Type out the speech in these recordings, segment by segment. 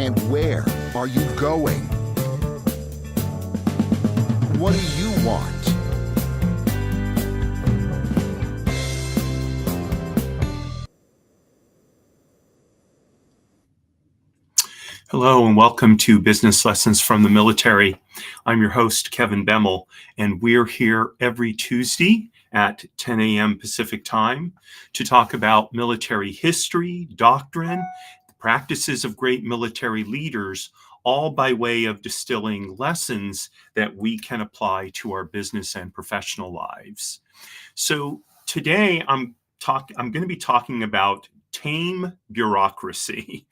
And where are you going? What do you want? Hello and welcome to Business Lessons from the Military. I'm your host, Kevin Bemmel, and we're here every Tuesday at 10 a.m. Pacific time to talk about military history, doctrine, the practices of great military leaders, all by way of distilling lessons that we can apply to our business and professional lives. So today I'm going to be talking about Tame Bureaucracy.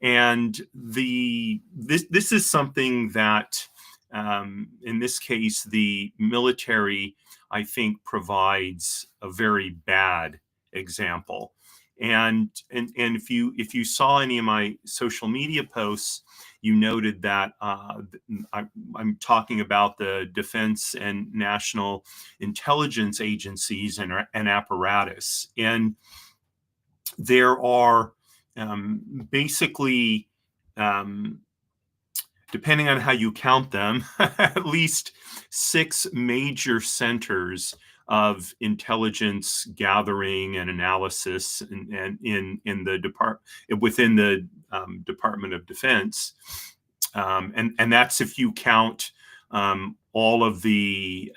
And this is something that, in this case, the military, I think, provides a very bad example. And if you saw any of my social media posts, you noted that I'm talking about the defense and national intelligence agencies and apparatus, and there are basically, depending on how you count them, at least 6 major centers of intelligence gathering and analysis, and in the within the Department of Defense, and that's if you count all of the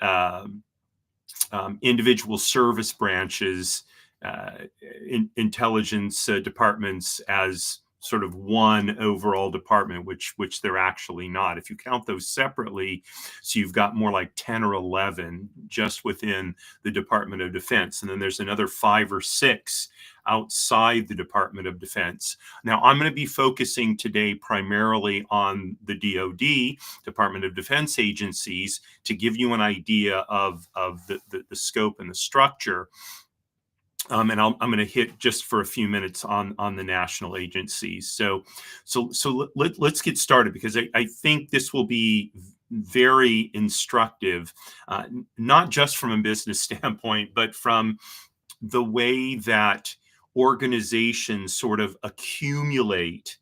individual service branches, intelligence departments as sort of one overall department, which they're actually not. If you count those separately, so you've got more like 10 or 11 just within the Department of Defense, and then there's another 5 or 6 outside the Department of Defense. Now, I'm going to be focusing today primarily on the DoD, Department of Defense agencies, to give you an idea of the scope and the structure. And I'm going to hit just for a few minutes on the national agencies. So let's get started, because I think this will be very instructive, not just from a business standpoint, but from the way that organizations sort of accumulate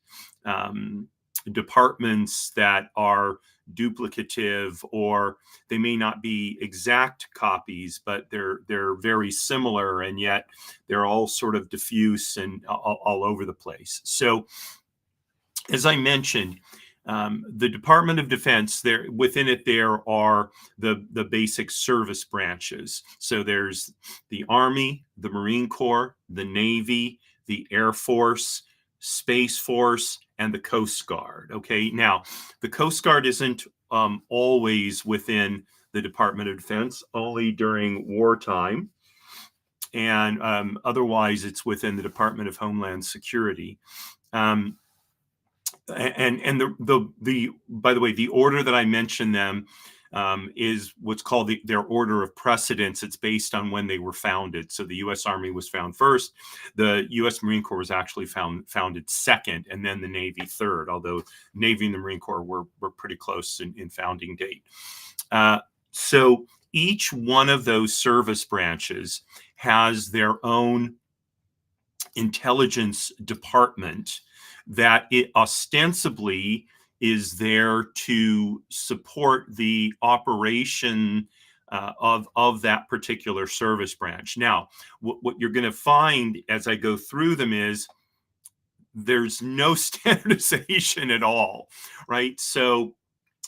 departments that are duplicative, or they may not be exact copies, but they're very similar, and yet they're all sort of diffuse and all over the place. So, as I mentioned, the Department of Defense, within it there are the basic service branches. So there's the Army, the Marine Corps, the Navy, the Air Force, Space Force, and the Coast Guard. Okay, now the Coast Guard isn't always within the Department of Defense, only during wartime, and otherwise it's within the Department of Homeland Security. And the by the way, the order that I mentioned them is what's called their order of precedence. It's based on when they were founded. So the U.S. Army was found first. The U.S. Marine Corps was actually founded second, and then the Navy third, although Navy and the Marine Corps were pretty close in founding date. So each one of those service branches has their own intelligence department that it ostensibly is there to support the operation of that particular service branch. Now, what you're going to find as I go through them is there's no standardization at all, right? So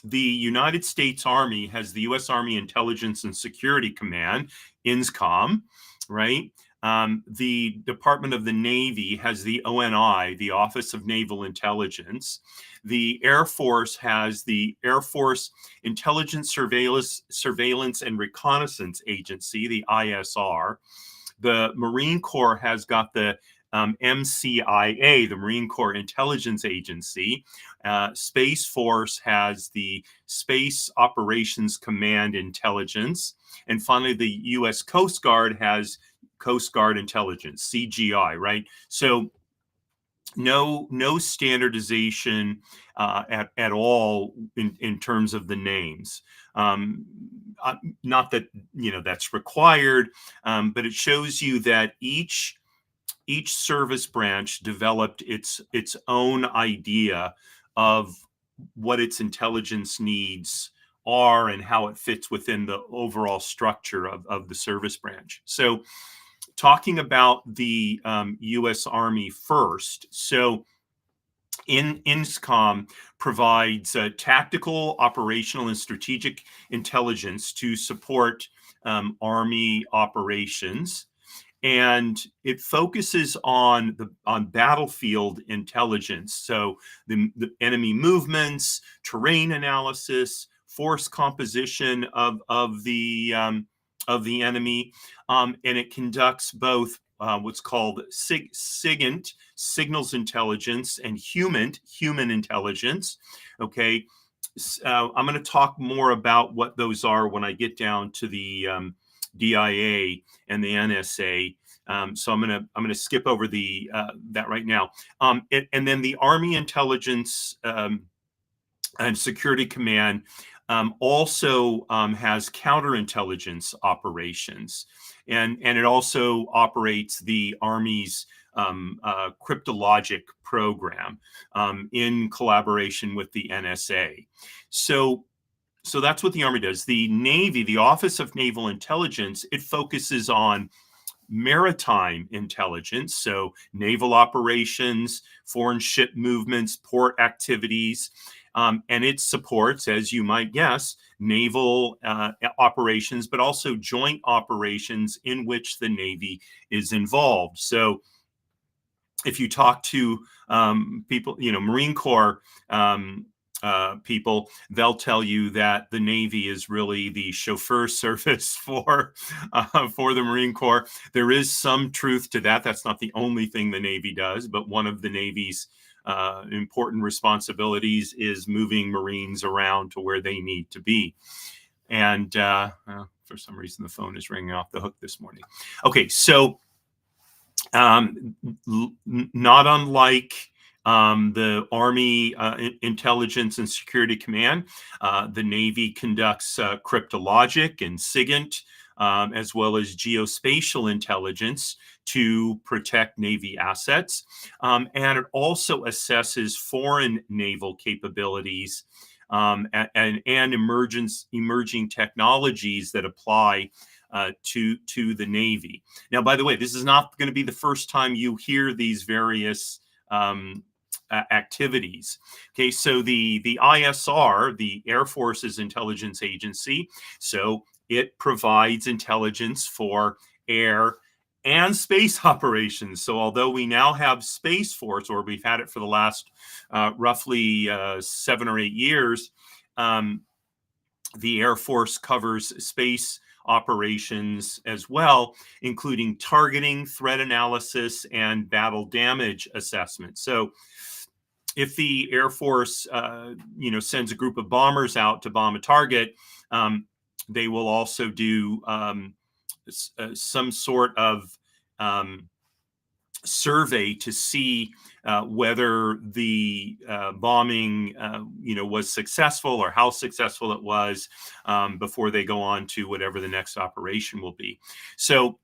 the United States Army has the U.S. Army Intelligence and Security Command, INSCOM, right? The Department of the Navy has the ONI, the Office of Naval Intelligence. The Air Force has the Air Force Intelligence Surveillance and Reconnaissance Agency, the ISR. The Marine Corps has got the MCIA, the Marine Corps Intelligence Agency. Space Force has the Space Operations Command Intelligence. And finally, the U.S. Coast Guard has Coast Guard Intelligence, CGI, right? So no standardization at all in terms of the names. Not that that's required, but it shows you that each service branch developed its own idea of what its intelligence needs are and how it fits within the overall structure of the service branch. So talking about the U.S. Army first. So INSCOM provides tactical, operational, and strategic intelligence to support Army operations, and it focuses on battlefield intelligence. So the enemy movements, terrain analysis, force composition of the enemy, and it conducts both what's called SIGINT, signals intelligence, and human intelligence. Okay, I'm going to talk more about what those are when I get down to the DIA and the NSA. So I'm gonna skip over that right now. And then the Army Intelligence and Security Command also has counterintelligence operations, and it also operates the Army's cryptologic program in collaboration with the NSA. So that's what the Army does. The Navy, the Office of Naval Intelligence, it focuses on maritime intelligence, so naval operations, foreign ship movements, port activities, and it supports, as you might guess, naval operations, but also joint operations in which the Navy is involved. So if you talk to people, Marine Corps people, they'll tell you that the Navy is really the chauffeur service for the Marine Corps. There is some truth to that. That's not the only thing the Navy does, but one of the Navy's important responsibilities is moving Marines around to where they need to be. And for some reason, the phone is ringing off the hook this morning. Okay, so not unlike the Army Intelligence and Security Command, the Navy conducts cryptologic and SIGINT, as well as geospatial intelligence to protect Navy assets. And it also assesses foreign naval capabilities and emerging technologies that apply to the Navy. Now, by the way, this is not going to be the first time you hear these various activities. Okay, so the ISR, the Air Force's intelligence agency, so it provides intelligence for air and space operations. So although we now have Space Force, or we've had it for the last roughly 7 or 8 years, the Air Force covers space operations as well, including targeting, threat analysis, and battle damage assessment. So if the Air Force sends a group of bombers out to bomb a target, they will also do some sort of survey to see whether the bombing was successful, or how successful it was, before they go on to whatever the next operation will be. So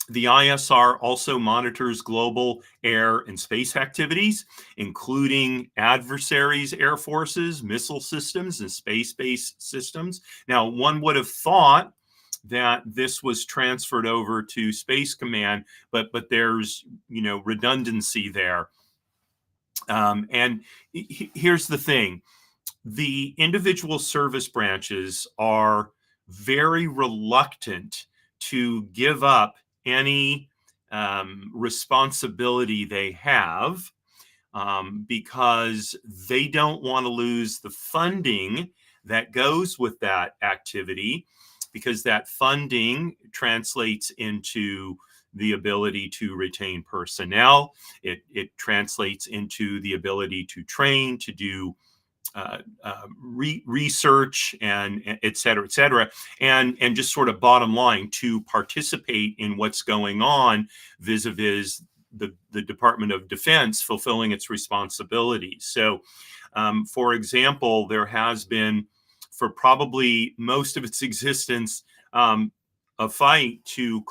the ISR also monitors global air and space activities, including adversaries' air forces, missile systems, and space-based systems. Now, one would have thought that this was transferred over to Space Command, but there's redundancy there. And here's the thing: the individual service branches are very reluctant to give up any responsibility they have, because they don't want to lose the funding that goes with that activity, because that funding translates into the ability to retain personnel. It translates into the ability to train, to do research, and et cetera, and just sort of bottom line, to participate in what's going on vis-a-vis the Department of Defense fulfilling its responsibilities. So, for example, there has been, for probably most of its existence, a fight to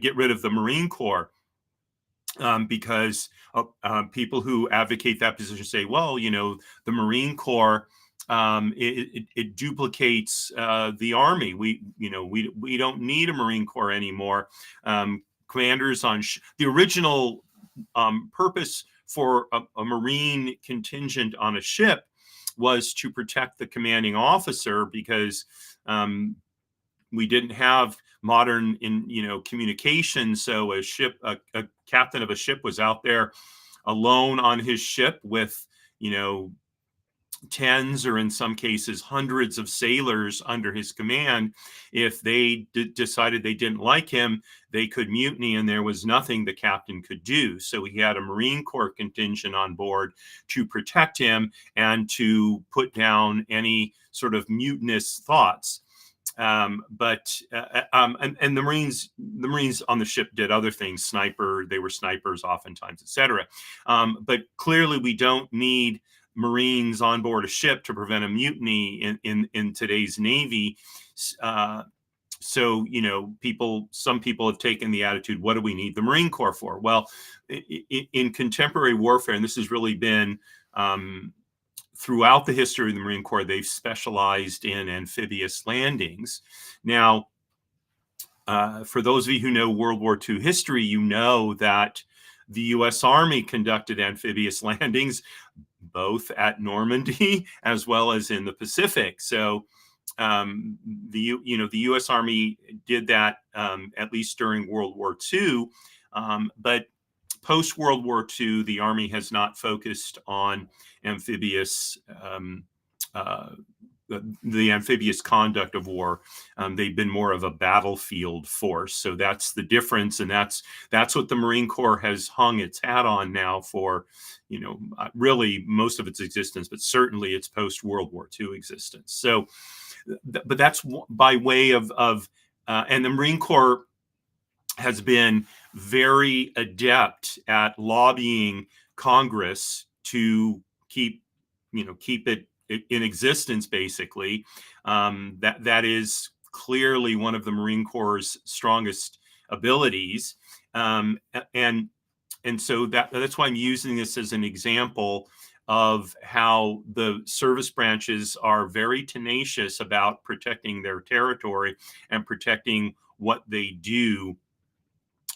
get rid of the Marine Corps. because people who advocate that position say, well, the Marine Corps, it duplicates the Army. We don't need a Marine Corps anymore. Commanders on the original purpose for a Marine contingent on a ship was to protect the commanding officer, because we didn't have modern communication. So a captain of a ship was out there alone on his ship with tens, or in some cases hundreds, of sailors under his command. If they decided they didn't like him, they could mutiny, and there was nothing the captain could do. So he had a Marine Corps contingent on board to protect him and to put down any sort of mutinous thoughts. And the Marines on the ship did other things. They were snipers oftentimes, etc. But clearly, we don't need Marines on board a ship to prevent a mutiny in today's Navy. So some people have taken the attitude, what do we need the Marine Corps for? Well, in contemporary warfare, and this has really been throughout the history of the Marine Corps, they've specialized in amphibious landings. Now, for those of you who know World War II history, you know that the U.S. Army conducted amphibious landings both at Normandy as well as in the Pacific. So the U.S. Army did that at least during World War II, but post World War II, the Army has not focused on amphibious the amphibious conduct of war. They've been more of a battlefield force. So that's the difference, and that's what the Marine Corps has hung its hat on now for, really most of its existence, but certainly its post World War II existence. So, but that's by way of and the Marine Corps has been very adept at lobbying Congress to keep it in existence, basically. That is clearly one of the Marine Corps' strongest abilities. And so that's why I'm using this as an example of how the service branches are very tenacious about protecting their territory and protecting what they do,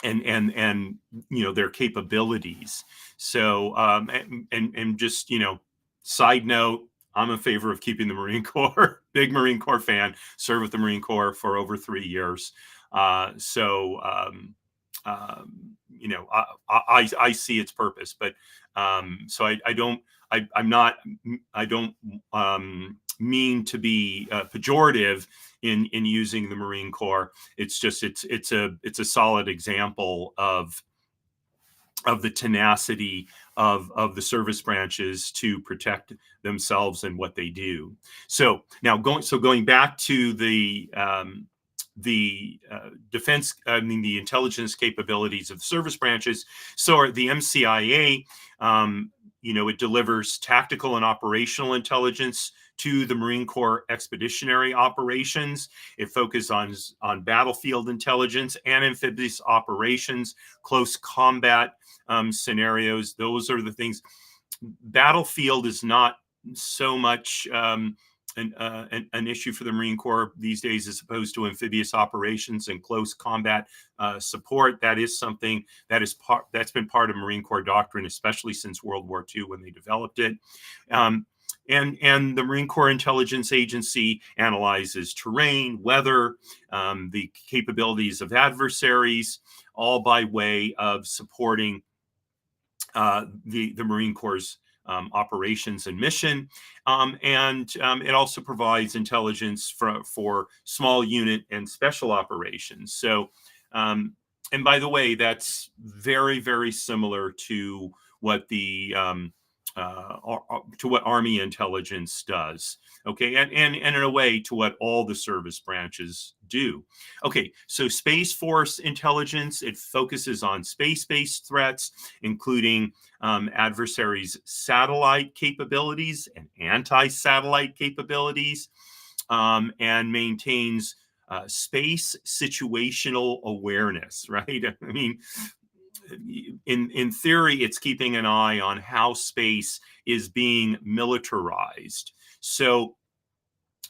and their capabilities. So and just side note, I'm in favor of keeping the Marine Corps. Big Marine Corps fan. Served with the Marine Corps for over 3 years. I see its purpose, but so I don't mean to be pejorative in using the Marine Corps. It's just it's a solid example of the tenacity of the service branches to protect themselves and what they do. So now going back to the defense, the intelligence capabilities of the service branches. So the MCIA, it delivers tactical and operational intelligence to the Marine Corps expeditionary operations. It focuses on battlefield intelligence and amphibious operations, close combat scenarios. Those are the things. Battlefield is not so much an issue for the Marine Corps these days, as opposed to amphibious operations and close combat support. That is something that's been part of Marine Corps doctrine, especially since World War II when they developed it. And the Marine Corps Intelligence Agency analyzes terrain, weather, the capabilities of adversaries, all by way of supporting the Marine Corps' operations and mission. It also provides intelligence for small unit and special operations. So, and by the way, that's very, very similar to what what Army intelligence does. Okay, and in a way to what all the service branches do. Okay, so Space Force intelligence, it focuses on space-based threats, including adversaries' satellite capabilities and anti-satellite capabilities, and maintains space situational awareness, right? I mean, in theory, it's keeping an eye on how space is being militarized. So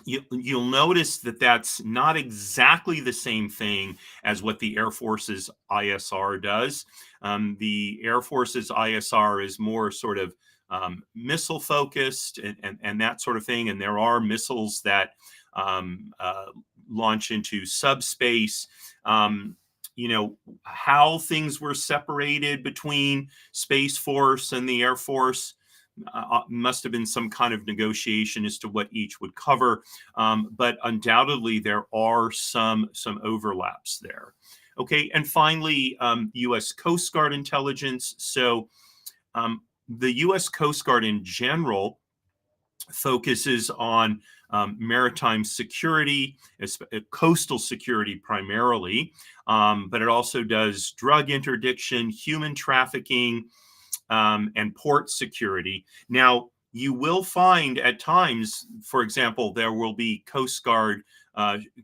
you'll notice that that's not exactly the same thing as what the Air Force's ISR does. The Air Force's ISR is more sort of missile focused and that sort of thing. And there are missiles that launch into subspace. How things were separated between Space Force and the Air Force must have been some kind of negotiation as to what each would cover, but undoubtedly there are some overlaps there. Okay, and finally, U.S. Coast Guard intelligence. So the U.S. Coast Guard in general focuses on maritime security, coastal security primarily, but it also does drug interdiction, human trafficking, and port security. Now, you will find at times, for example, there will be Coast Guard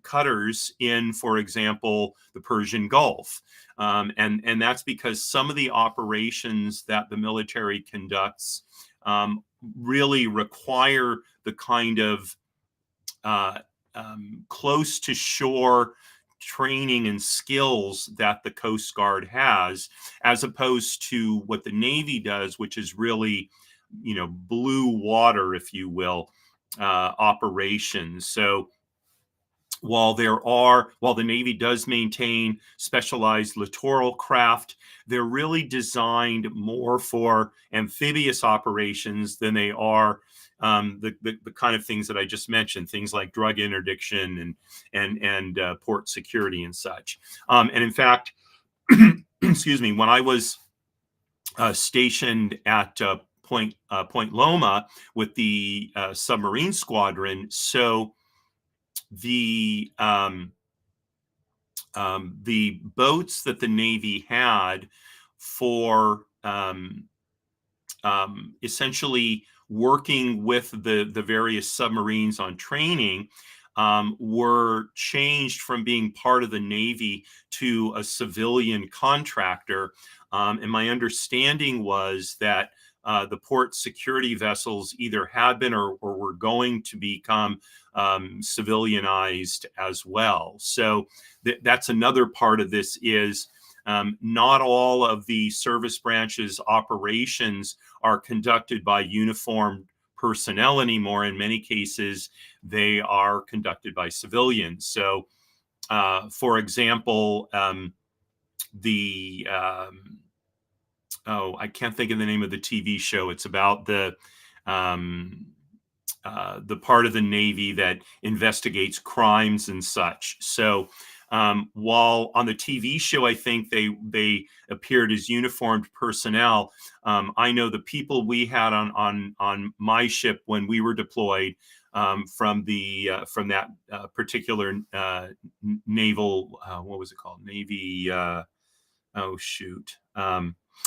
cutters in, for example, the Persian Gulf. And that's because some of the operations that the military conducts really require the kind of close to shore training and skills that the Coast Guard has, as opposed to what the Navy does, which is really, blue water, if you will, operations. So while the Navy does maintain specialized littoral craft, they're really designed more for amphibious operations than they are the kind of things that I just mentioned, things like drug interdiction and port security and such. And in fact, excuse me, when I was stationed at Point Loma with the submarine squadron, so the boats that the Navy had for essentially working with the various submarines on training were changed from being part of the Navy to a civilian contractor. And my understanding was that the port security vessels either had been or were going to become civilianized as well. So that's another part of this is not all of the service branches operations are conducted by uniformed personnel anymore. In many cases, they are conducted by civilians. So, for example, I can't think of the name of the TV show. It's about the part of the Navy that investigates crimes and such. So while on the TV show, I think they appeared as uniformed personnel, I know the people we had on my ship when we were deployed from that particular naval, what was it called? Navy.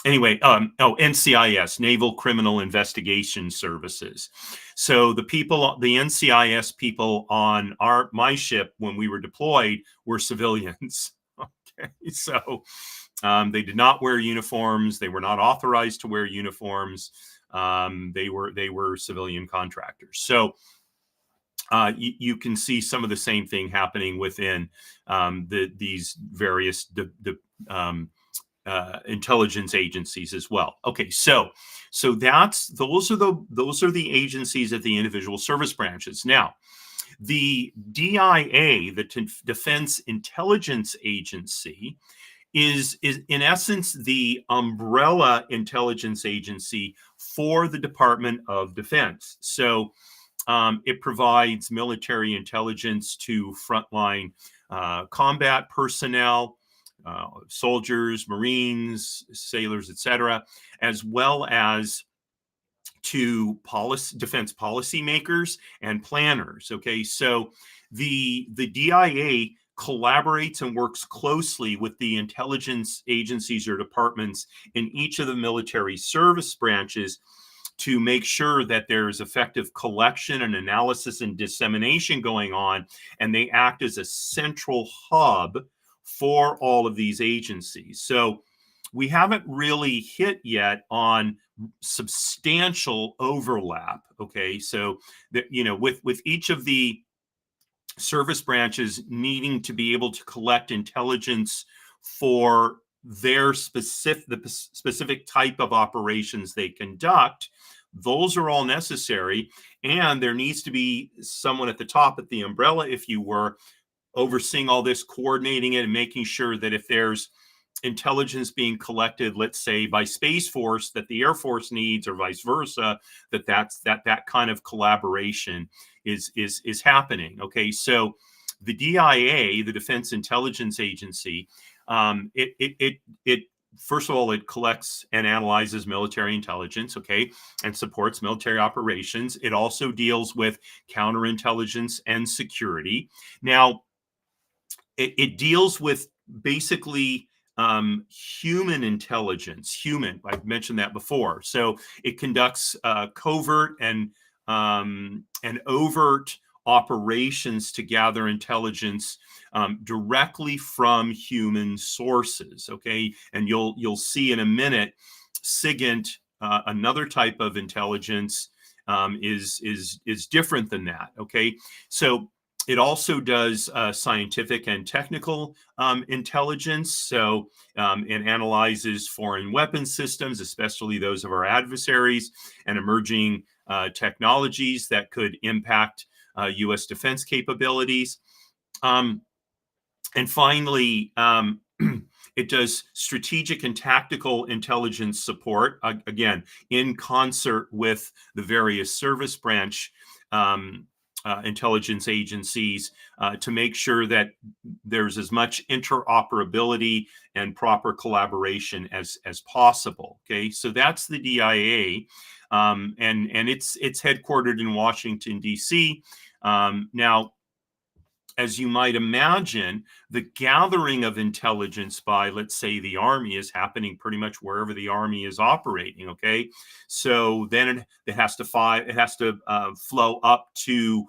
NCIS, Naval Criminal Investigation Services. So the NCIS people on my ship when we were deployed were civilians. Okay, so they did not wear uniforms. They were not authorized to wear uniforms. They were civilian contractors. So you can see some of the same thing happening within these various intelligence agencies as well. Okay, so those are the agencies at the individual service branches. Now, the DIA, the Defense Intelligence Agency, is in essence the umbrella intelligence agency for the Department of Defense. So it provides military intelligence to frontline combat personnel, soldiers, Marines, sailors, etc., as well as to defense policymakers and planners. Okay, so the DIA collaborates and works closely with the intelligence agencies or departments in each of the military service branches to make sure that there is effective collection and analysis and dissemination going on, and they act as a central hub for all of these agencies. So we haven't really hit yet on substantial overlap. Okay, so that, with each of the service branches needing to be able to collect intelligence for their specific type of operations they conduct, those are all necessary. And there needs to be someone at the top, at the umbrella, if you were, overseeing all this, coordinating it, and making sure that if there's intelligence being collected, let's say by Space Force, that the Air Force needs, or vice versa, that kind of collaboration is happening. Okay, so the DIA, the Defense Intelligence Agency, it first of all, it collects and analyzes military intelligence, okay, and supports military operations. It also deals with counterintelligence and security. Now, it deals with basically human intelligence. I've mentioned that before. So it conducts covert and overt operations to gather intelligence directly from human sources. Okay, and you'll see in a minute, SIGINT, another type of intelligence, is different than that. Okay, so it also does scientific and technical intelligence. So it analyzes foreign weapon systems, especially those of our adversaries, and emerging technologies that could impact U.S. defense capabilities. And finally, it does strategic and tactical intelligence support, again, in concert with the various service branch intelligence agencies, to make sure that there's as much interoperability and proper collaboration as possible. Okay, so that's the DIA, and it's headquartered in Washington, D.C. Now, as you might imagine, the gathering of intelligence by, let's say, the Army is happening pretty much wherever the Army is operating. Okay, so then it has to flow up to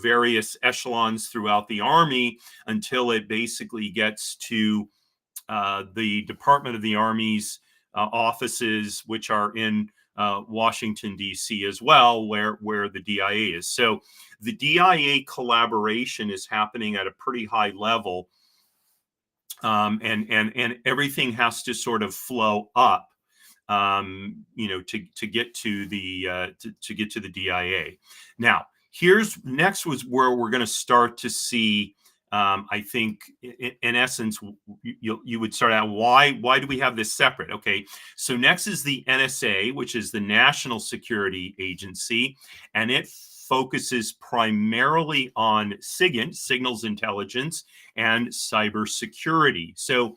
various echelons throughout the Army until it basically gets to the Department of the Army's offices, which are in Washington, D.C. as well, where the DIA is. So the DIA collaboration is happening at a pretty high level, and everything has to sort of flow up, to get to the DIA. Now, next was where we're going to start to see. I think, in essence, you would start out, why do we have this separate? Okay, so next is the NSA, which is the National Security Agency, and it focuses primarily on SIGINT, signals intelligence, and cybersecurity. So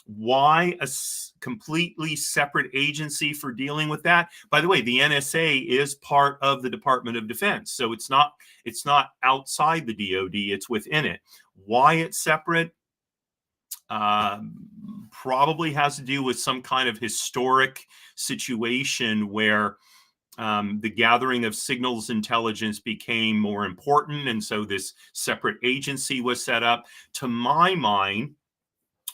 why a completely separate agency for dealing with that? By the way, the NSA is part of the Department of Defense, so it's not outside the DoD, it's within it. Why it's separate? Probably has to do with some kind of historic situation where the gathering of signals intelligence became more important, and so this separate agency was set up. To my mind,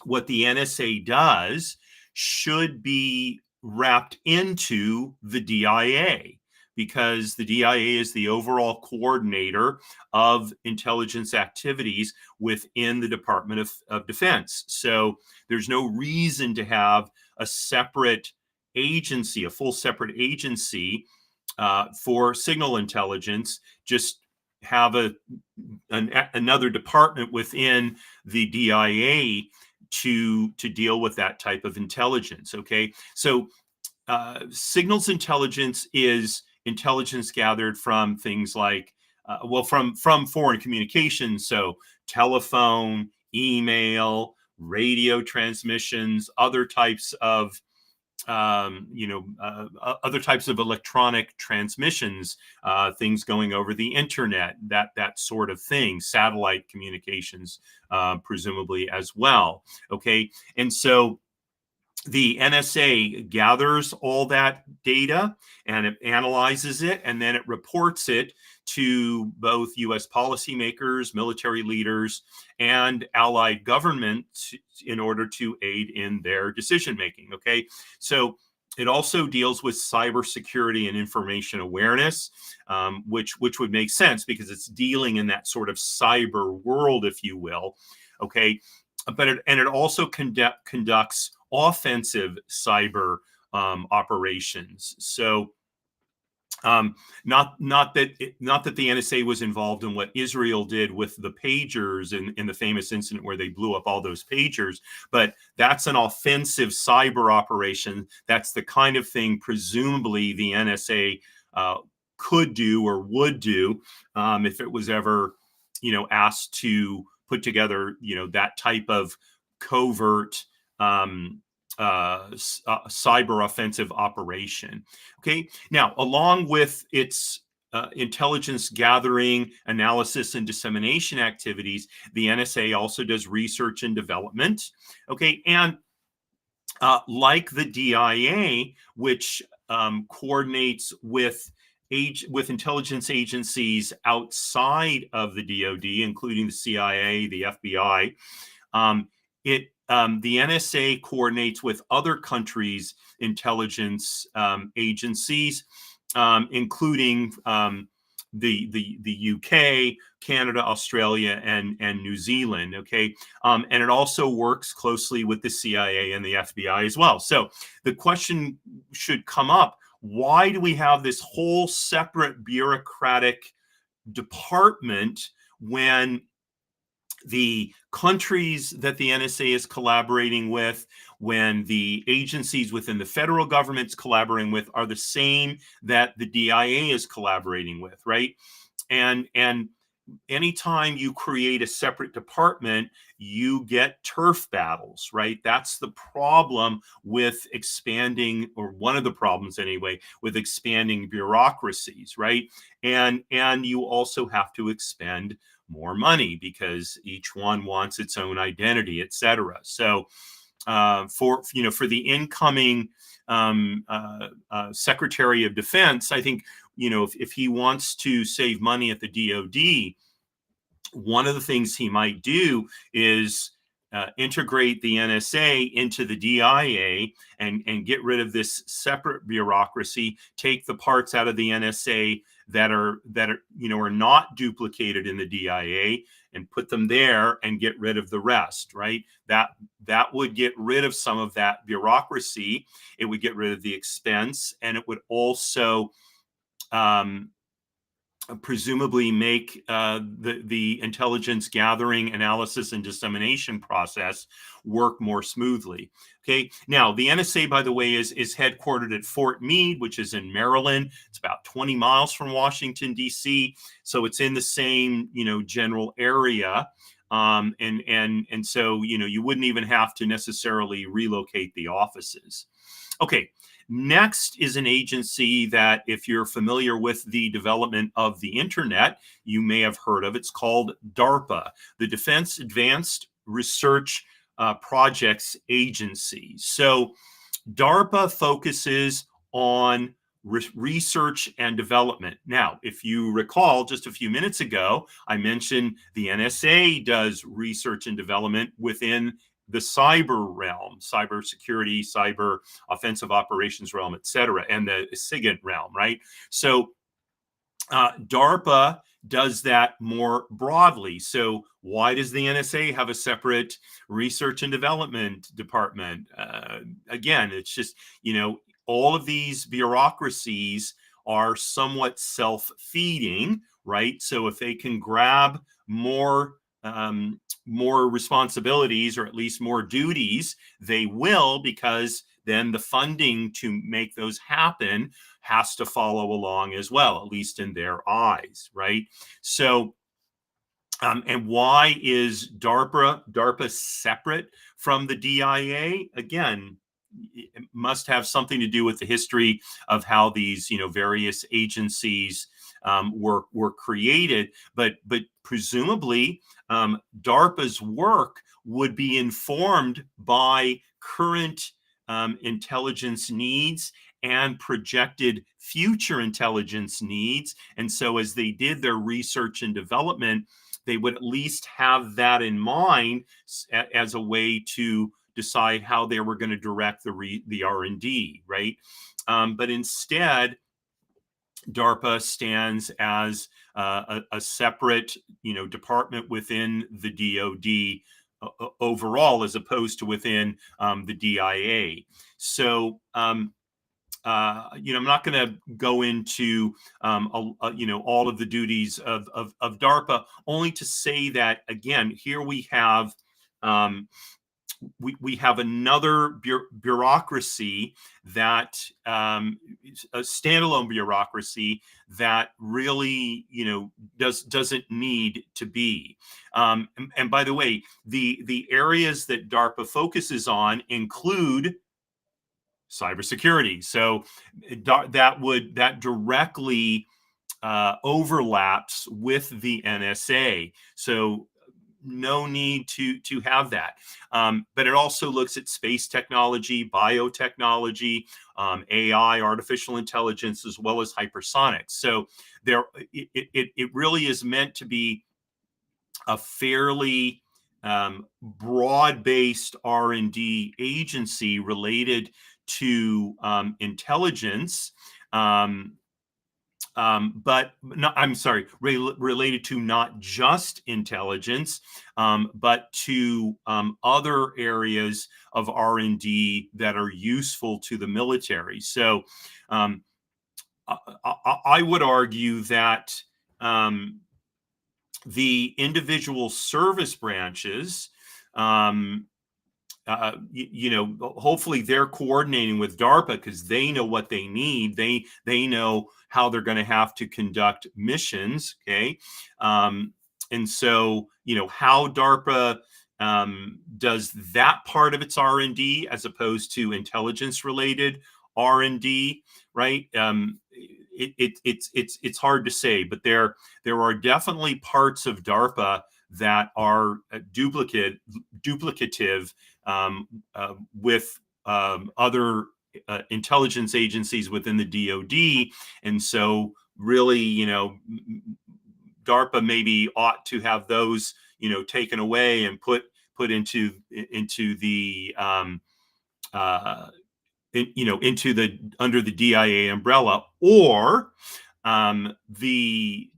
what the NSA does should be wrapped into the DIA, because the DIA is the overall coordinator of intelligence activities within the Department of Defense. So there's no reason to have a separate agency, a full separate agency for signal intelligence. Just have another department within the DIA to deal with that type of intelligence. Okay, so signals intelligence is intelligence gathered from things like, from foreign communications, so telephone, email, radio transmissions, other types of electronic transmissions, things going over the internet, that sort of thing, satellite communications, presumably as well. Okay, and so the NSA gathers all that data and it analyzes it, and then it reports it to both U.S. policymakers, military leaders, and allied governments in order to aid in their decision making. Okay, so it also deals with cybersecurity and information awareness, which would make sense because it's dealing in that sort of cyber world, if you will. Okay, but it also conducts offensive cyber operations. So not that the NSA was involved in what Israel did with the pagers in the famous incident where they blew up all those pagers, but that's an offensive cyber operation. That's the kind of thing presumably the NSA could do or would do if it was ever, asked to put together, that type of covert cyber offensive operation. Okay, now along with its intelligence gathering, analysis, and dissemination activities, the NSA also does research and development. Okay, and like the DIA, which coordinates with intelligence agencies outside of the DoD, including the CIA, the FBI, the NSA coordinates with other countries' intelligence agencies, including the UK, Canada, Australia, and New Zealand. Okay, and it also works closely with the CIA and the FBI as well. So the question should come up: why do we have this whole separate bureaucratic department when the countries that the NSA is collaborating with, when the agencies within the federal government's collaborating with, are the same that the DIA is collaborating with, right? And anytime you create a separate department, you get turf battles, right? That's the problem with expanding, or one of the problems anyway, with expanding bureaucracies, right? And you also have to expend more money because each one wants its own identity, et cetera. So for the incoming Secretary of Defense, I think, if he wants to save money at the DoD, one of the things he might do is integrate the NSA into the DIA and get rid of this separate bureaucracy, take the parts out of the NSA that are not duplicated in the DIA and put them there and get rid of the rest, right? That would get rid of some of that bureaucracy. It would get rid of the expense, and it would also presumably make the intelligence gathering, analysis, and dissemination process work more smoothly. Okay. Now, the NSA, by the way, is headquartered at Fort Meade, which is in Maryland. It's about 20 miles from Washington, D.C. So it's in the same, general area. And so, you wouldn't even have to necessarily relocate the offices. Okay. Next is an agency that, if you're familiar with the development of the internet, you may have heard of. It's called DARPA, the Defense Advanced Research Projects Agency. So DARPA focuses on research and development. Now, if you recall, just a few minutes ago, I mentioned the NSA does research and development within the cyber realm, cyber security, cyber offensive operations realm, et cetera, and the SIGINT realm, right? So DARPA does that more broadly. So why does the NSA have a separate research and development department? Again, it's just, all of these bureaucracies are somewhat self-feeding, right? So if they can grab more responsibilities, or at least more duties, they will, because then the funding to make those happen has to follow along as well, at least in their eyes, right? So, and why is DARPA separate from the DIA? Again, it must have something to do with the history of how these, various agencies were created, but presumably DARPA's work would be informed by current intelligence needs and projected future intelligence needs. And so as they did their research and development, they would at least have that in mind as a way to decide how they were going to direct the R&D, right? But instead, DARPA stands as a separate, department within the DoD overall, as opposed to within the DIA. So, I'm not going to go into, all of the duties of DARPA, only to say that, again, here we have we have another bureaucracy that a standalone bureaucracy that really doesn't need to be. And by the way, the areas that DARPA focuses on include cybersecurity. So that directly overlaps with the NSA. So no need to have that. But it also looks at space technology, biotechnology, AI, artificial intelligence, as well as hypersonics. So it really is meant to be a fairly broad-based R&D agency related to intelligence. But no, I'm sorry, related to not just intelligence, but to other areas of R&D that are useful to the military. So I would argue that the individual service branches, hopefully they're coordinating with DARPA because they know what they need. They know how they're going to have to conduct missions. Okay. And so, how DARPA does that part of its R&D as opposed to intelligence related R&D, right? It's hard to say, but there are definitely parts of DARPA that are duplicative with other intelligence agencies within the DoD. And so really, DARPA maybe ought to have those, taken away and put into the into the under the DIA umbrella, or the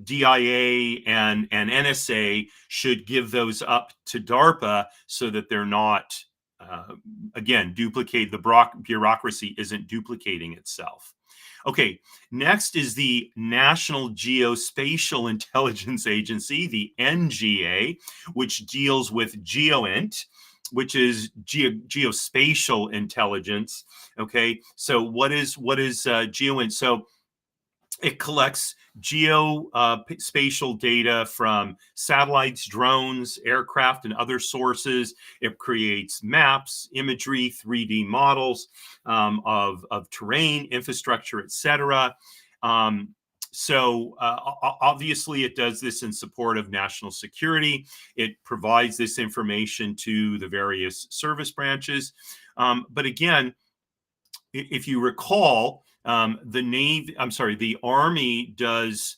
DIA and NSA should give those up to DARPA so that they're not, again, duplicate. The bureaucracy isn't duplicating itself. Okay, next is the National Geospatial Intelligence Agency, the NGA, which deals with GEOINT, which is geospatial intelligence. Okay, so what is GEOINT? So it collects geospatial data from satellites, drones, aircraft, and other sources. It creates maps, imagery, 3D models of terrain, infrastructure, etc. So obviously it does this in support of national security. It provides this information to the various service branches. But again, if you recall, the Army does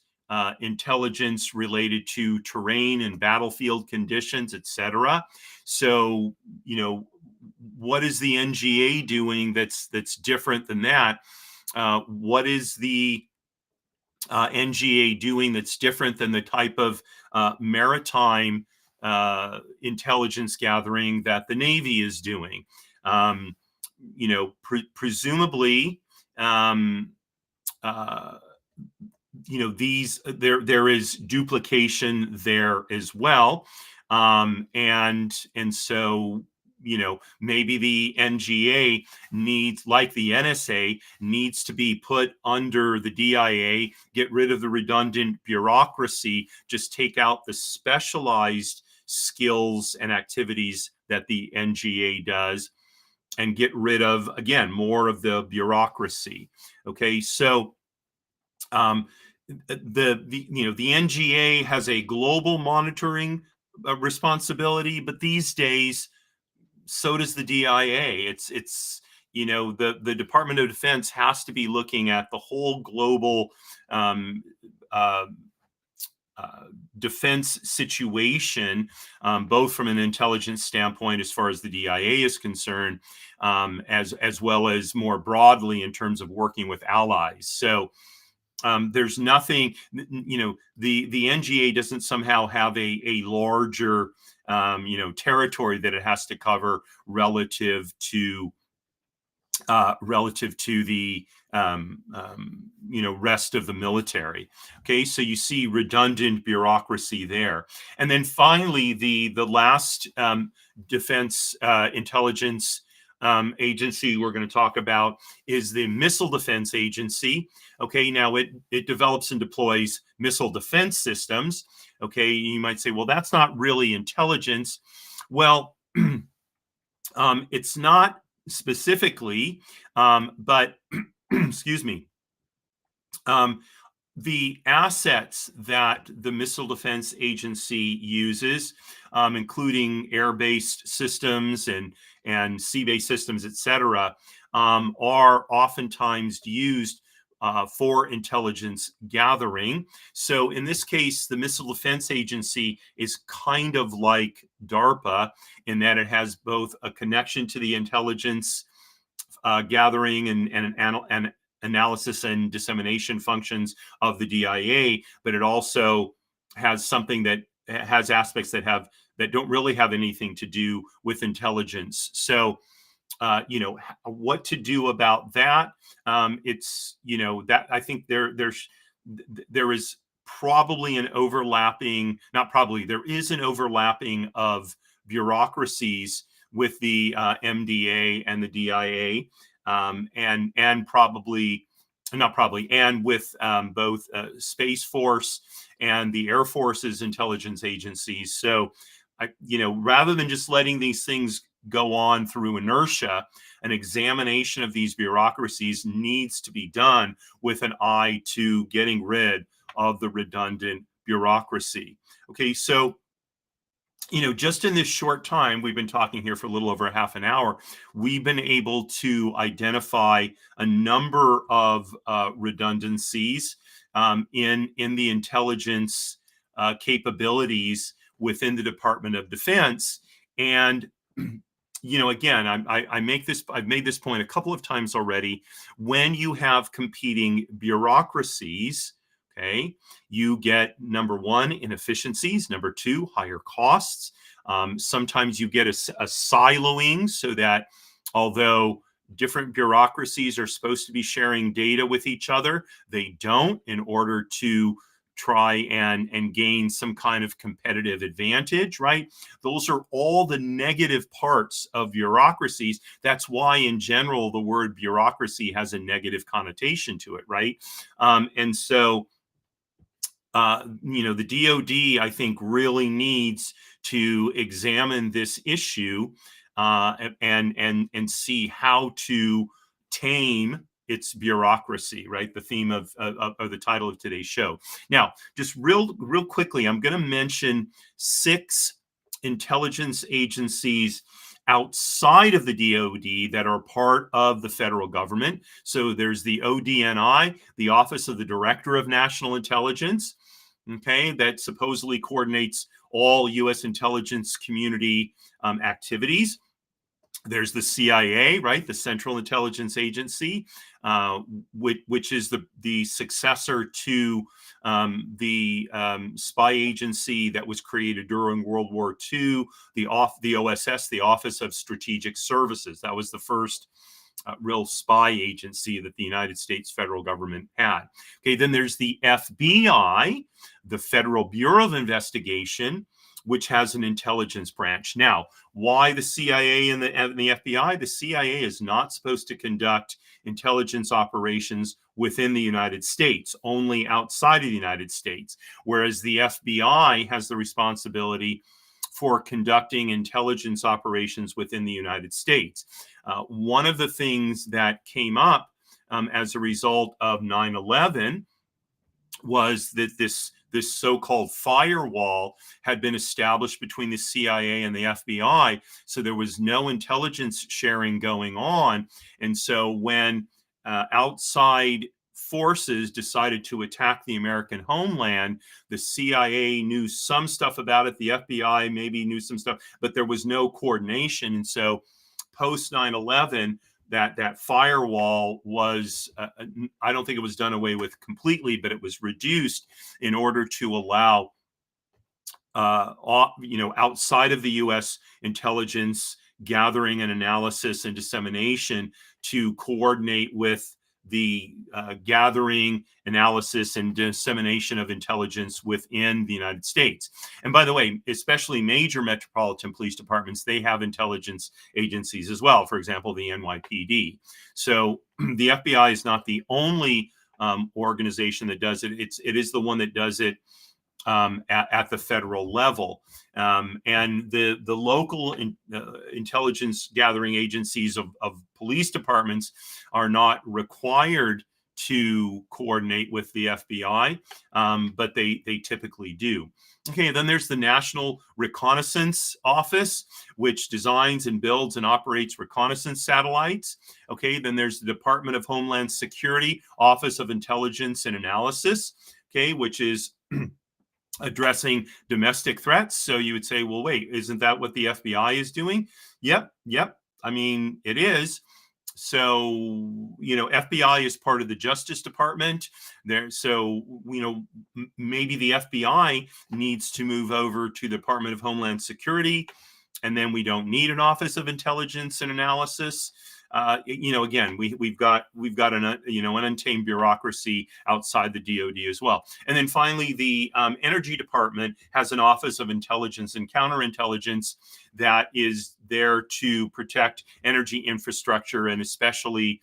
intelligence related to terrain and battlefield conditions, etc. So, what is the NGA doing that's different than that? What is the NGA doing that's different than the type of maritime intelligence gathering that the Navy is doing? Presumably, there is duplication there as well, and so maybe the NGA needs, like the NSA, needs to be put under the DIA, get rid of the redundant bureaucracy, just take out the specialized skills and activities that the NGA does, and get rid of, again, more of the bureaucracy. Okay, so the NGA has a global monitoring responsibility, but these days, so does the DIA. It's the Department of Defense has to be looking at the whole global um, uh, defense situation, both from an intelligence standpoint, as far as the DIA is concerned, as well as more broadly in terms of working with allies. So there's nothing, the NGA doesn't somehow have a larger, territory that it has to cover relative to the rest of the military. Okay, so you see redundant bureaucracy there, and then finally the last defense intelligence agency we're going to talk about is the Missile Defense Agency. Okay, now it develops and deploys missile defense systems. Okay, you might say, well, that's not really intelligence. Well, it's not specifically, but excuse me, the assets that the Missile Defense Agency uses, including air-based systems and sea-based systems, et cetera, are oftentimes used for intelligence gathering. So in this case, the Missile Defense Agency is kind of like DARPA in that it has both a connection to the intelligence gathering and analysis and dissemination functions of the DIA, but it also has something that has aspects that don't really have anything to do with intelligence. So what to do about that? It's that I think there is probably an overlapping, not probably, there is an overlapping of bureaucracies with the MDA and the DIA, and probably not probably, and with both Space Force and the Air Force's intelligence agencies. So, rather than just letting these things go on through inertia, an examination of these bureaucracies needs to be done with an eye to getting rid of the redundant bureaucracy. Okay, so just in this short time, we've been talking here for a little over a half an hour, we've been able to identify a number of redundancies in the intelligence capabilities within the Department of Defense. And again, I've made this point a couple of times already. When you have competing bureaucracies, okay, you get, number one, inefficiencies. Number two, higher costs. Sometimes you get a siloing, so that although different bureaucracies are supposed to be sharing data with each other, they don't, in order to try and gain some kind of competitive advantage, right? Those are all the negative parts of bureaucracies. That's why, in general, the word bureaucracy has a negative connotation to it, right? And so, the DoD, I think, really needs to examine this issue and see how to tame its bureaucracy, right? The theme of the title of today's show. Now, just real quickly, I'm going to mention 6 intelligence agencies outside of the DoD that are part of the federal government. So there's the ODNI, the Office of the Director of National Intelligence, okay, that supposedly coordinates all U.S. intelligence community activities. There's the CIA, right, the Central Intelligence Agency, which is the successor to the spy agency that was created during World War II, the OSS, the Office of Strategic Services. That was the first real spy agency that the United States federal government had. Okay, then there's the FBI, the Federal Bureau of Investigation, which has an intelligence branch. Now, why the CIA and the FBI? The CIA is not supposed to conduct intelligence operations within the United States, only outside of the United States, whereas the FBI has the responsibility for conducting intelligence operations within the United States. One of the things that came up as a result of 9/11 was that this so-called firewall had been established between the CIA and the FBI. So there was no intelligence sharing going on. And so when outside forces decided to attack the American homeland, the CIA knew some stuff about it. The FBI maybe knew some stuff, but there was no coordination. And so post 9/11, that firewall was, I don't think it was done away with completely, but it was reduced in order to allow, outside of the U.S. intelligence gathering and analysis and dissemination to coordinate with the gathering, analysis, and dissemination of intelligence within the United States. And by the way, especially major metropolitan police departments, they have intelligence agencies as well. For example, the NYPD. So the FBI is not the only organization that does it. It is the one that does it at the federal level. And the local intelligence gathering agencies of police departments are not required to coordinate with the FBI, but they typically do. Okay, then there's the National Reconnaissance Office, which designs and builds and operates reconnaissance satellites. Okay, then there's the Department of Homeland Security Office of Intelligence and Analysis, okay, which is addressing domestic threats. So you would say, well, wait, isn't that what the FBI is doing? Yep. I mean, it is. So, FBI is part of the Justice Department there. So, maybe the FBI needs to move over to the Department of Homeland Security, and then we don't need an Office of Intelligence and Analysis. Again, we've got an untamed bureaucracy outside the DoD as well. And then finally, the Energy Department has an Office of Intelligence and Counterintelligence that is there to protect energy infrastructure and especially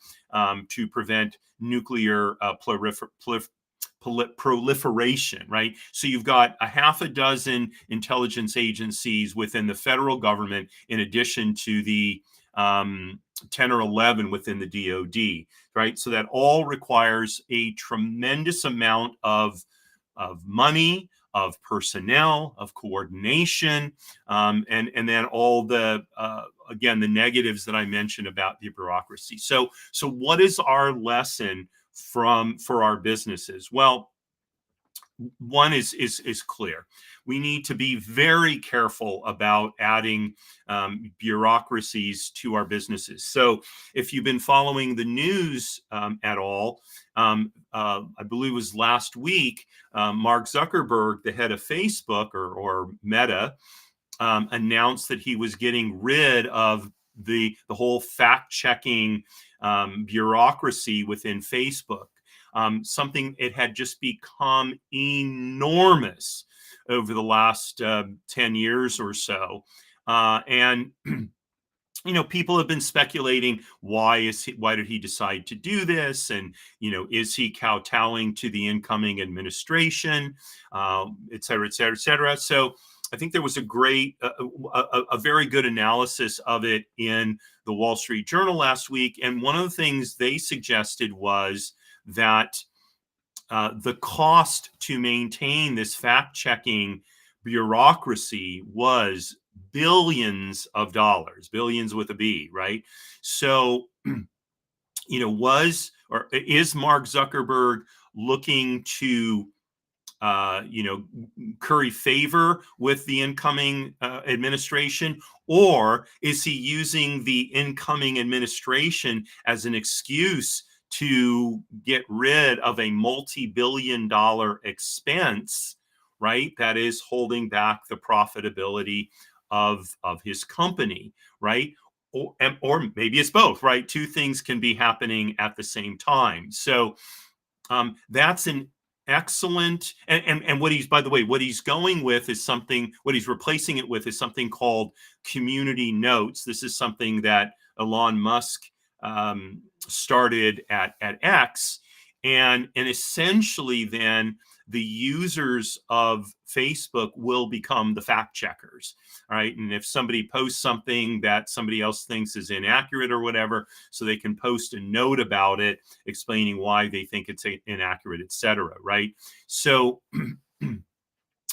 to prevent nuclear proliferation, right? So you've got a half a dozen intelligence agencies within the federal government, in addition to the 10 or 11 within the DoD, right? So that all requires a tremendous amount of money, of personnel, of coordination, and then all the again, the negatives that I mentioned about the bureaucracy. So what is our lesson for our businesses? Well, one is clear. We need to be very careful about adding bureaucracies to our businesses. So if you've been following the news at all, I believe it was last week, Mark Zuckerberg, the head of Facebook or Meta, announced that he was getting rid of the whole fact-checking bureaucracy within Facebook. Something it had just become enormous over the last 10 years or so. And people have been speculating, why did he decide to do this? And, is he kowtowing to the incoming administration, et cetera, et cetera, et cetera. So I think there was a very good analysis of it in the Wall Street Journal last week. And one of the things they suggested was that the cost to maintain this fact-checking bureaucracy was billions of dollars, billions with a B, right? So, is Mark Zuckerberg looking to, curry favor with the incoming administration, or is he using the incoming administration as an excuse to get rid of a multi-billion-dollar expense, right? That is holding back the profitability of his company, right? Or maybe it's both, right? Two things can be happening at the same time. So that's an excellent, and what he's going with is something, what he's replacing it with is something called community notes. This is something that Elon Musk started at X, and essentially then the users of Facebook will become the fact checkers, right? And if somebody posts something that somebody else thinks is inaccurate or whatever, so they can post a note about it explaining why they think it's inaccurate, et cetera, right? So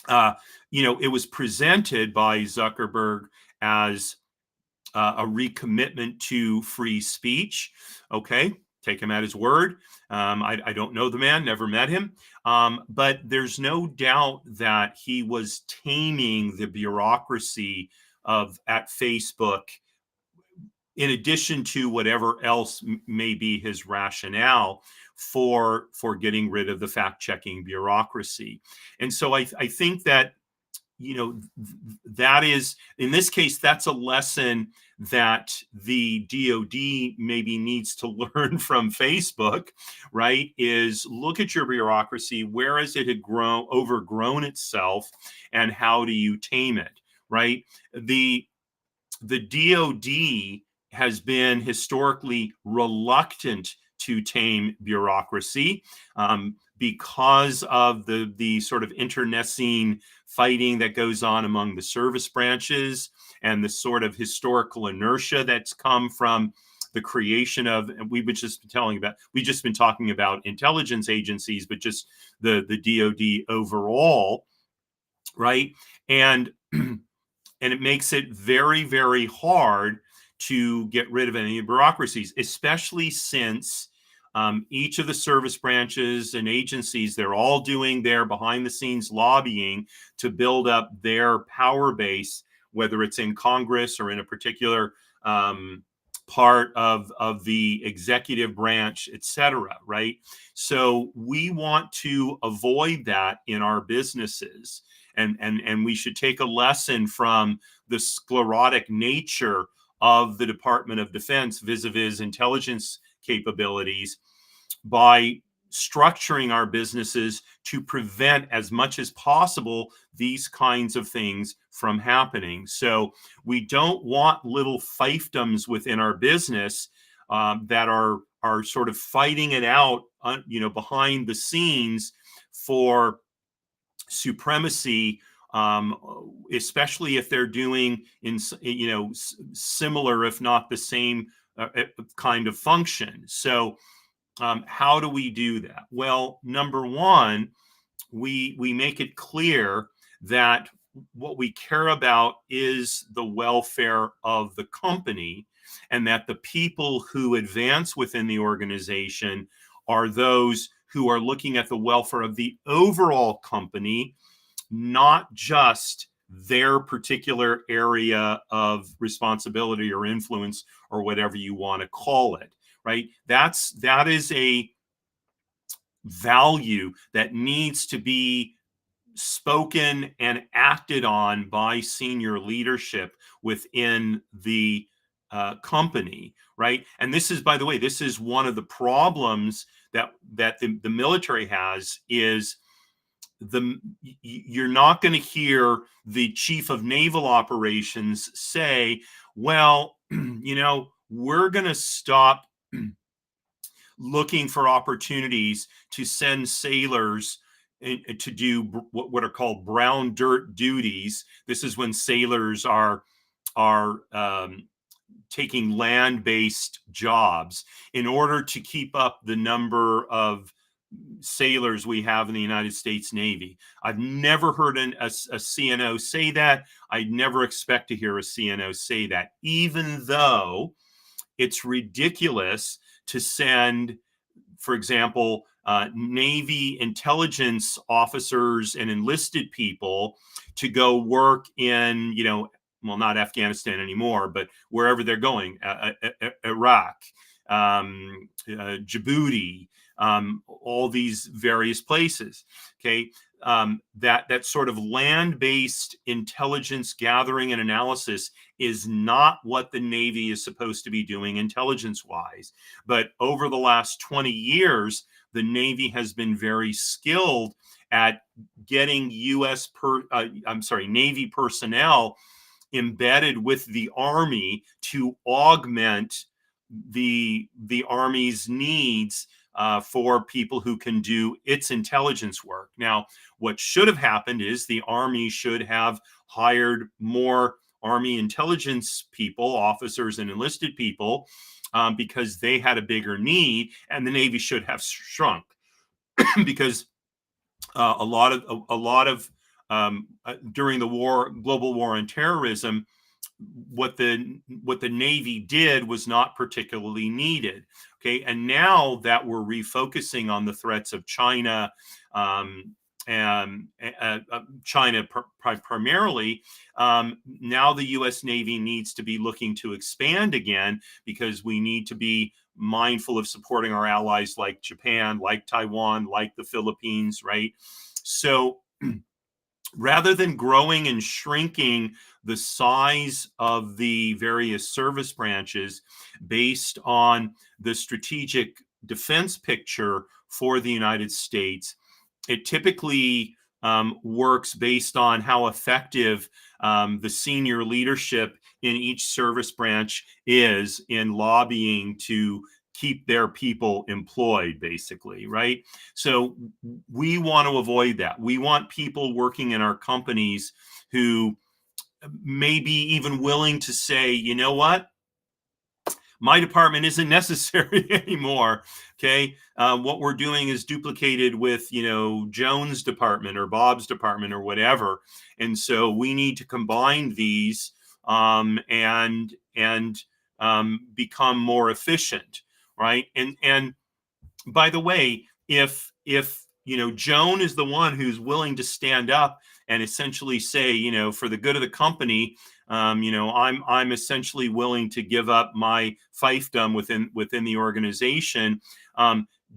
uh, it was presented by Zuckerberg as a recommitment to free speech. Okay, take him at his word. I don't know the man, never met him. But there's no doubt that he was taming the bureaucracy at Facebook, in addition to whatever else may be his rationale for getting rid of the fact-checking bureaucracy. And so I think that that is, in this case, that's a lesson that the DoD maybe needs to learn from Facebook, right? Is look at your bureaucracy, where has it overgrown itself, and how do you tame it, right? The DoD has been historically reluctant to tame bureaucracy, because of the sort of internecine fighting that goes on among the service branches, and the sort of historical inertia that's come from the creation of, and we've just been talking about intelligence agencies, but just the DoD overall, right? And and it makes it very, very hard to get rid of any bureaucracies, especially since each of the service branches and agencies, they're all doing their behind the scenes lobbying to build up their power base, whether it's in Congress or in a particular part of the executive branch, et cetera, right? So we want to avoid that in our businesses. And we should take a lesson from the sclerotic nature of the Department of Defense vis-a-vis intelligence capabilities by structuring our businesses to prevent as much as possible these kinds of things from happening. So we don't want little fiefdoms within our business that are sort of fighting it out, behind the scenes for supremacy, especially if they're doing similar, if not the same kind of function. So how do we do that? Well, number one, we make it clear that what we care about is the welfare of the company, and that the people who advance within the organization are those who are looking at the welfare of the overall company, not just their particular area of responsibility or influence, or whatever you want to call it, right? That is a value that needs to be spoken and acted on by senior leadership within the company, right? And this is, by the way, this is one of the problems that the military has, is you're not going to hear the chief of naval operations say, well, we're going to stop looking for opportunities to send sailors to do what are called brown dirt duties. This is when sailors are taking land-based jobs in order to keep up the number of sailors we have in the United States Navy. I've never heard a CNO say that. I never expect to hear a CNO say that, even though it's ridiculous to send, for example, Navy intelligence officers and enlisted people to go work in, well, not Afghanistan anymore, but wherever they're going, Iraq, Djibouti, all these various places. Okay, that sort of land-based intelligence gathering and analysis is not what the Navy is supposed to be doing intelligence-wise. But over the last 20 years, the Navy has been very skilled at getting Navy personnel embedded with the Army to augment the Army's needs for people who can do its intelligence work. Now, what should have happened is the Army should have hired more Army intelligence people, officers and enlisted people, because they had a bigger need, and the Navy should have shrunk because a lot of during the global war on terrorism, what the Navy did was not particularly needed. Okay, and now that we're refocusing on the threats of China, and China primarily, now the U.S. Navy needs to be looking to expand again, because we need to be mindful of supporting our allies like Japan, like Taiwan, like the Philippines, right? So rather than growing and shrinking the size of the various service branches based on the strategic defense picture for the United States, it typically works based on how effective the senior leadership in each service branch is in lobbying to keep their people employed, basically, right? So we want to avoid that. We want people working in our companies who may be even willing to say, you know what? My department isn't necessary anymore. Okay. What we're doing is duplicated with, Jones' department or Bob's department or whatever. And so we need to combine these and become more efficient. Right. And by the way, if Joan is the one who's willing to stand up and essentially say, for the good of the company, I'm essentially willing to give up my fiefdom within the organization.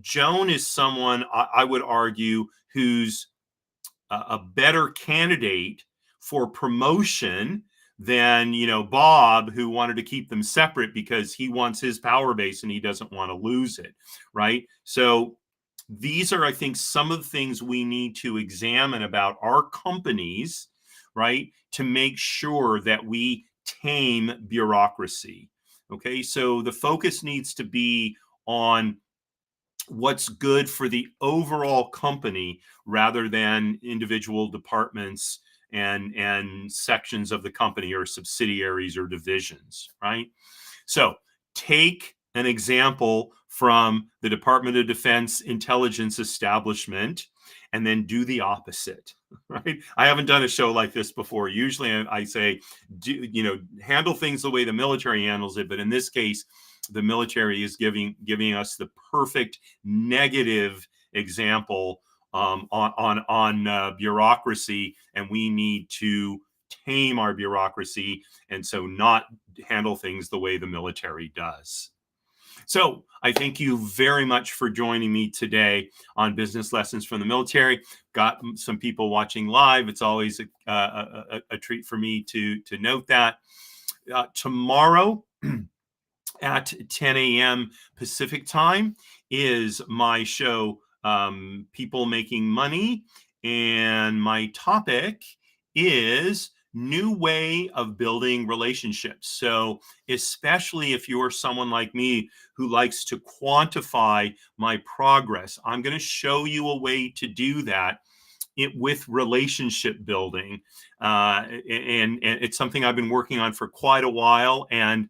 Joan is someone I would argue who's a better candidate for promotion than Bob, who wanted to keep them separate because he wants his power base and he doesn't want to lose it, right? So these are, I think, some of the things we need to examine about our companies, right, to make sure that we tame bureaucracy. Okay, so the focus needs to be on what's good for the overall company rather than individual departments and sections of the company or subsidiaries or divisions, right? So take an example from the Department of Defense intelligence establishment and then do the opposite, right? I haven't done a show like this before. Usually I say, handle things the way the military handles it. But in this case, the military is giving us the perfect negative example on bureaucracy, and we need to tame our bureaucracy and so not handle things the way the military does. So I thank you very much for joining me today on Business Lessons from the Military. Got some people watching live. It's always a treat for me to note that. Tomorrow at 10 a.m. Pacific time is my show, People Making Money. And my topic is new way of building relationships. So especially if you're someone like me who likes to quantify my progress, I'm going to show you a way to do that with relationship building. And it's something I've been working on for quite a while. And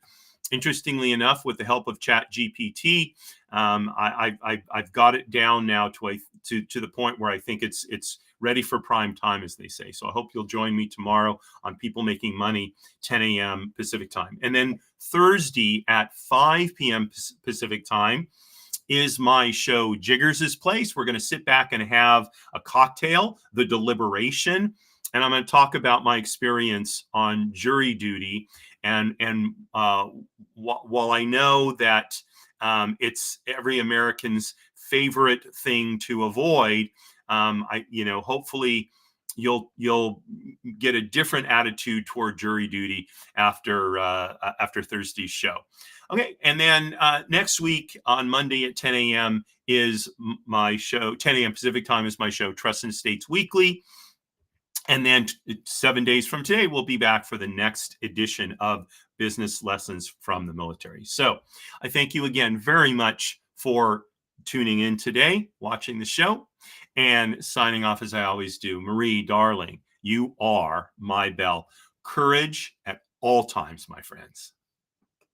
interestingly enough, with the help of ChatGPT, I've got it down now to the point where I think it's ready for prime time, as they say. So I hope you'll join me tomorrow on People Making Money, 10 a.m. Pacific time. And then Thursday at 5 p.m. Pacific time is my show, Jiggers' Place. We're going to sit back and have a cocktail, the deliberation, and I'm going to talk about my experience on jury duty. And while I know that it's every American's favorite thing to avoid, hopefully you'll get a different attitude toward jury duty after Thursday's show. Okay, and then next week on Monday at 10 a.m. is my show. 10 a.m. Pacific time is my show, Trust in States Weekly. And then 7 days from today, we'll be back for the next edition of Business Lessons from the Military. So I thank you again very much for tuning in today, watching the show, and signing off as I always do. Marie, darling, you are my bell. Courage at all times, my friends.